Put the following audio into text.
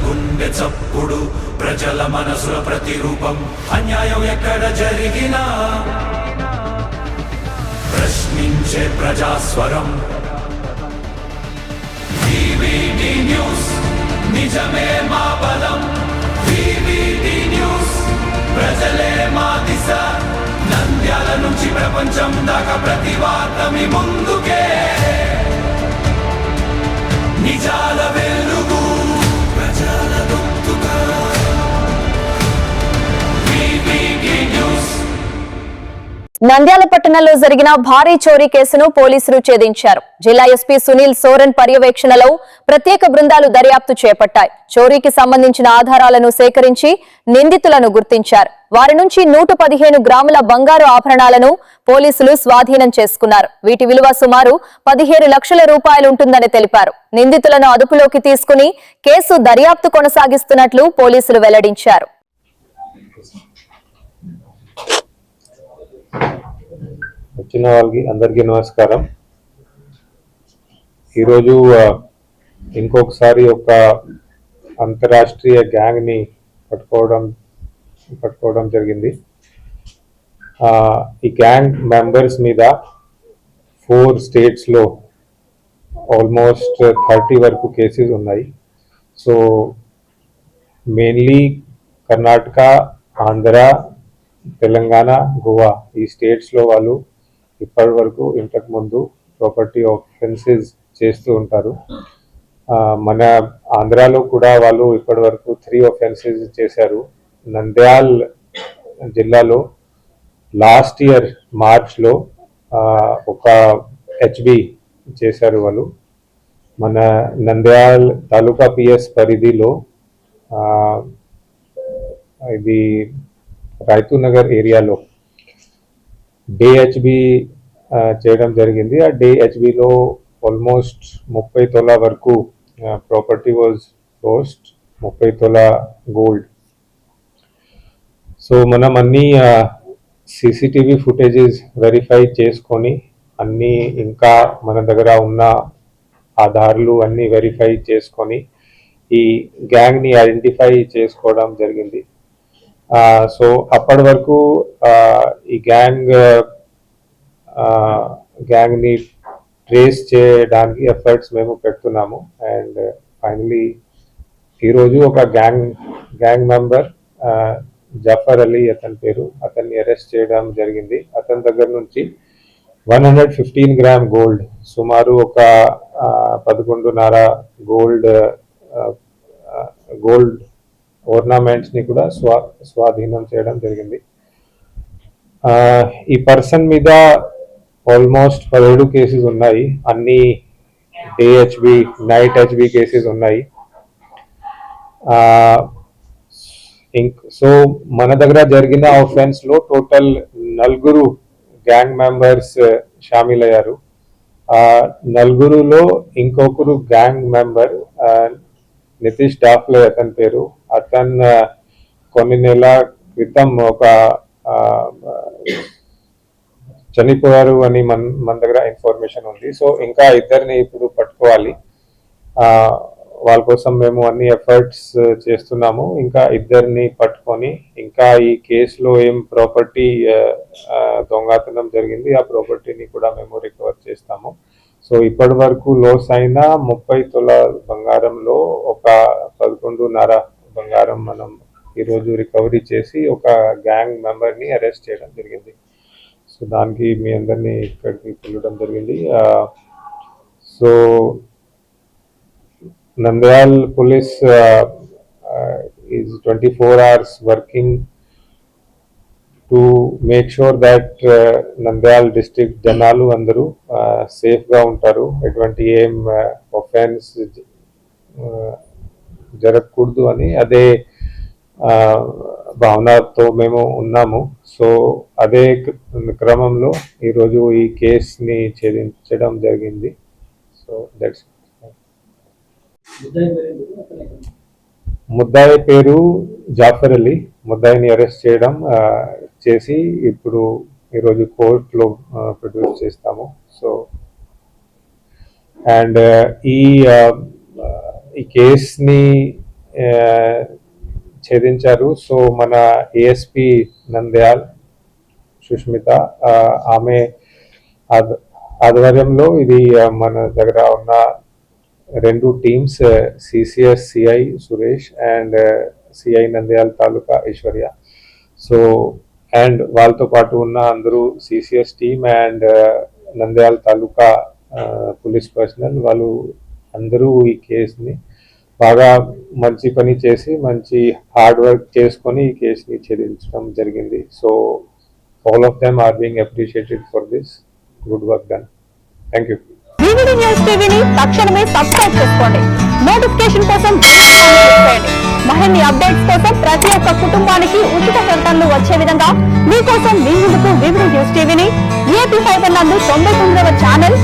గుండె చప్పుడు ప్రజల మనసుల ప్రతిరూపం అన్యాయం ఎక్కడ జరిగినా ప్రశ్నించే ప్రజాస్వరం వివిడి న్యూస్ నిజమే మా బలం వివిడి న్యూస్ ప్రజలే మా దిశ నంద్యాల నుంచి ప్రపంచం దాకా ప్రతి వార్త మీ ముందుకే నిజాల వెలుగు ప్రజల గొంతుగా వివిడి న్యూస్. నంద్యాల పట్టణంలో జరిగిన భారీ చోరీ కేసును పోలీసులు ఛేదించారు. జిల్లా ఎస్పీ సునీల్ సోరెన్ పర్యవేక్షణలో ప్రత్యేక బృందాలు దర్యాప్తు చేపట్టాయి. చోరీకి సంబంధించిన ఆధారాలను సేకరించి నిందితులను గుర్తించారు. వారి నుంచి 115 గ్రాముల బంగారు ఆభరణాలను పోలీసులు స్వాధీనం చేసుకున్నారు. వీటి విలువ సుమారు 17 లక్షల రూపాయలుంటుందని తెలిపారు. నిందితులను అదుపులోకి తీసుకుని కేసు దర్యాప్తు కొనసాగిస్తున్నట్లు పోలీసులు వెల్లడించారు. వచ్చిన వాళ్ళకి అందరికీ నమస్కారం. ఈరోజు ఇంకొకసారి ఒక అంతర్రాష్ట్రీయ గ్యాంగ్ ని పట్టుకోవడం జరిగింది. ఈ గ్యాంగ్ మెంబర్స్ మీద 4 స్టేట్స్ లో ఆల్మోస్ట్ 30 వరకు కేసెస్ ఉన్నాయి. సో మెయిన్లీ కర్ణాటక, ఆంధ్ర, తెలంగాణ, గోవా ఈ స్టేట్స్ లో వాళ్ళు ఇప్పటి వరకు ఇంతకు ముందు ప్రాపర్టీ ఆఫెన్సెస్ చేస్తూ ఉంటారు. మన ఆంధ్రాలో కూడా వాళ్ళు ఇప్పటి వరకు 3 ఆఫెన్సెస్ చేశారు. నంద్యాల్ జిల్లాలో లాస్ట్ ఇయర్ మార్చ్లో ఒక హెచ్బి చేశారు వాళ్ళు. మన నంద్యాల్ తాలూకా పిఎస్ పరిధిలో ఇది రైతునగర్ ఏరియాలో DHB చేయడం జరిగింది. ఆ DHBలో ఆల్మోస్ట్ 30 తొల వరకు ప్రాపర్టీ వాజ్ లోస్ట్, 30 తొల గోల్డ్. సో మనం అన్ని CCTV ఫుటేజెస్ వెరిఫై చేసుకొని అన్నీ ఇంకా మన దగ్గర ఉన్న ఆధారాలు అన్నీ వెరిఫై చేసుకొని ఈ గ్యాంగ్ని ఐడెంటిఫై చేసుకోవడం జరిగింది. సో అప్పటి వరకు ఈ గ్యాంగ్ని ట్రేస్ చేయడానికి ఎఫర్ట్స్ మేము పెడుతున్నాము. అండ్ ఫైనలీ ఈరోజు ఒక గ్యాంగ్ మెంబర్ జఫర్ అలీ అతని పేరు, అతన్ని అరెస్ట్ చేయడం జరిగింది. అతని దగ్గర నుంచి 115 గ్రామ్ గోల్డ్, సుమారు ఒక 11.5 గోల్డ్ ఓర్నమెంట్స్ ని కూడా స్వాధీనం చేయడం జరిగింది. ఈ పర్సన్ మీద ఆల్మోస్ట్ 17 కేసెస్ ఉన్నాయి. అన్ని DHB, నైట్ HB కేసెస్ ఉన్నాయి. సో మన దగ్గర జరిగిన ఆఫెన్స్ లో టోటల్ 4 గ్యాంగ్ మెంబర్స్ షామిల్ అయ్యారు. 4లో ఇంకొకరు గ్యాంగ్ మెంబర్ నితీష్ డాఫ్లే అతని పేరు, అతను కొన్ని నెలల క్రితం ఒక చనిపోయారు అని మన దగ్గర ఇన్ఫర్మేషన్ ఉంది. సో ఇంకా ఇద్దరిని ఇప్పుడు పట్టుకోవాలి. వాళ్ళ కోసం మేము అన్ని ఎఫర్ట్స్ చేస్తున్నాము. ఇంకా ఇద్దరిని పట్టుకొని ఇంకా ఈ కేసులో ఏం ప్రాపర్టీ దొంగతనం జరిగింది ఆ ప్రాపర్టీని కూడా మేము రికవర్ చేస్తాము. సో ఇప్పటి వరకు లోస్ అయిన 30 తొల బంగారంలో ఒక 11.5 బంగారం మనం ఈరోజు రికవరీ చేసి ఒక గ్యాంగ్ మెంబర్ని అరెస్ట్ చేయడం జరిగింది. సో దానికి మీ అందరినీ ఇక్కడికి పిలవడం జరిగింది. So Nandyal police is 24 hours working to make sure that Nandyal district జనాలు అందరూ సేఫ్గా ఉంటారు. ఎటువంటి ఏం ఒఫెన్స్ జరగకూడదు అని అదే భావనతో మేము ఉన్నాము. సో అదే క్రమంలో ఈరోజు ఈ కేసుని ఛేదించడం జరిగింది. సో దట్స్ ముద్దాయి పేరు జాఫర్ అలీ. ముద్దాయిని అరెస్ట్ చేసి ఇప్పుడు ఈరోజు కోర్టులో ప్రొడ్యూస్ చేస్తాము. సో అండ్ ఈ కేసుని ఛేదించారు. సో మన ఏఎస్పి నంద్యాల్ సుష్మిత ఆమె ఆధ్వర్యంలో ఇది మన దగ్గర ఉన్న 2 teams CCS CI Suresh and CI Nandyal taluka Aishwarya. So and వాళ్ళతో పాటు ఉన్న అందరూ CCS team and Nandyal taluka police personnel వాళ్ళు అందరూ ఈ కేసుని బాగా మంచి పని చేసి మంచి హార్డ్ వర్క్ చేసుకొని ఈ కేసుని ఛేదించడం జరిగింది. So all of them are being appreciated for this good work done. Thank you. VVD news టీవీని తక్షణమే సబ్స్క్రైబ్ చేసుకోండి. నోటిఫికేషన్ కోసం బెల్ ఐకాన్ క్లిక్ చేయండి. మరిన్ని అప్డేట్స్ కోసం ప్రతి ఒక్క కుటుంబానికి ఉచిత ప్రకటనలు వచ్చే విధంగా మీకోసం మీ ముందుకు వివిడి న్యూస్ టీవీని ఏపీ 5 నందు 99వ ఛానల్